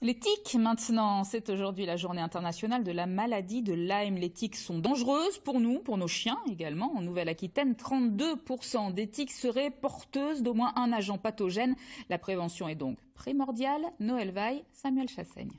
Les tiques maintenant, c'est aujourd'hui la journée internationale de la maladie de Lyme. Les tiques sont dangereuses pour nous, pour nos chiens également. En Nouvelle-Aquitaine, 32% des tiques seraient porteuses d'au moins un agent pathogène. La prévention est donc primordiale. Noël Vaille, Samuel Chassaigne.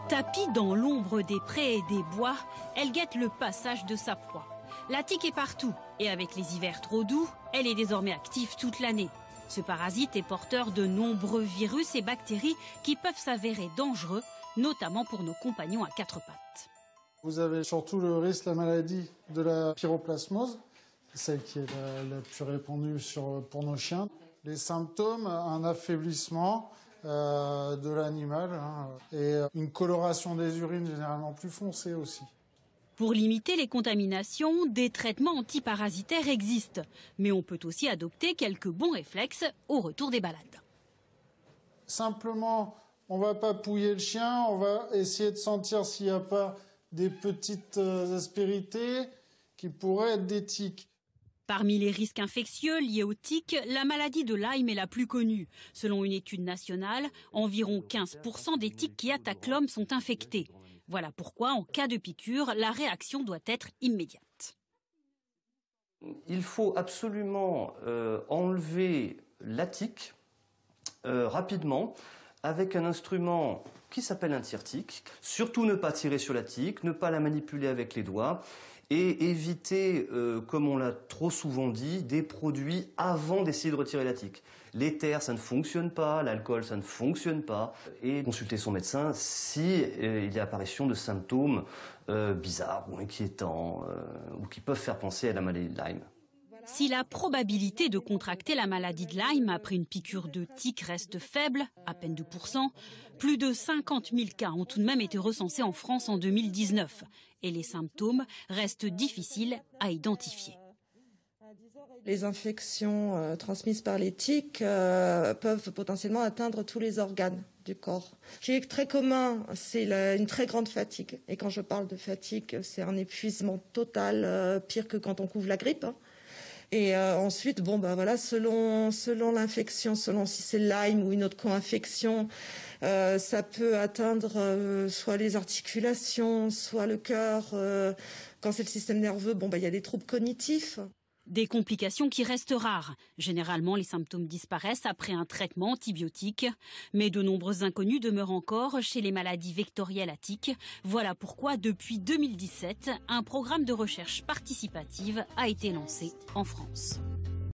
Tapie dans l'ombre des prés et des bois, elle guette le passage de sa proie. La tique est partout et avec les hivers trop doux, elle est désormais active toute l'année. Ce parasite est porteur de nombreux virus et bactéries qui peuvent s'avérer dangereux, notamment pour nos compagnons à quatre pattes. Vous avez surtout le risque de la maladie de la pyroplasmose, celle qui est la plus répandue pour nos chiens. Les symptômes, un affaiblissement de l'animal et une coloration des urines généralement plus foncée aussi. Pour limiter les contaminations, des traitements antiparasitaires existent. Mais on peut aussi adopter quelques bons réflexes au retour des balades. Simplement, on ne va pas pouiller le chien, on va essayer de sentir s'il n'y a pas des petites aspérités qui pourraient être des tiques. Parmi les risques infectieux liés aux tiques, la maladie de Lyme est la plus connue. Selon une étude nationale, environ 15% des tiques qui attaquent l'homme sont infectées. Voilà pourquoi, en cas de piqûre, la réaction doit être immédiate. Il faut absolument enlever la tique rapidement avec un instrument qui s'appelle un tire-tique. Surtout ne pas tirer sur la tique, ne pas la manipuler avec les doigts et éviter, comme on l'a trop souvent dit, des produits avant d'essayer de retirer la tique. L'éther, ça ne fonctionne pas, l'alcool, ça ne fonctionne pas. Et consulter son médecin si il y a apparition de symptômes bizarres ou inquiétants ou qui peuvent faire penser à la maladie de Lyme. Si la probabilité de contracter la maladie de Lyme après une piqûre de tique reste faible, à peine 2%, plus de 50 000 cas ont tout de même été recensés en France en 2019. Et les symptômes restent difficiles à identifier. Les infections transmises par les tiques peuvent potentiellement atteindre tous les organes du corps. Ce qui est très commun, c'est une très grande fatigue. Et quand je parle de fatigue, c'est un épuisement total, pire que quand on couvre la grippe. Et ensuite, selon l'infection, selon si c'est Lyme ou une autre co-infection, ça peut atteindre soit les articulations, soit le cœur. Quand c'est le système nerveux, il y a des troubles cognitifs. Des complications qui restent rares. Généralement, les symptômes disparaissent après un traitement antibiotique. Mais de nombreux inconnus demeurent encore chez les maladies vectorielles à tiques. Voilà pourquoi, depuis 2017, un programme de recherche participative a été lancé en France.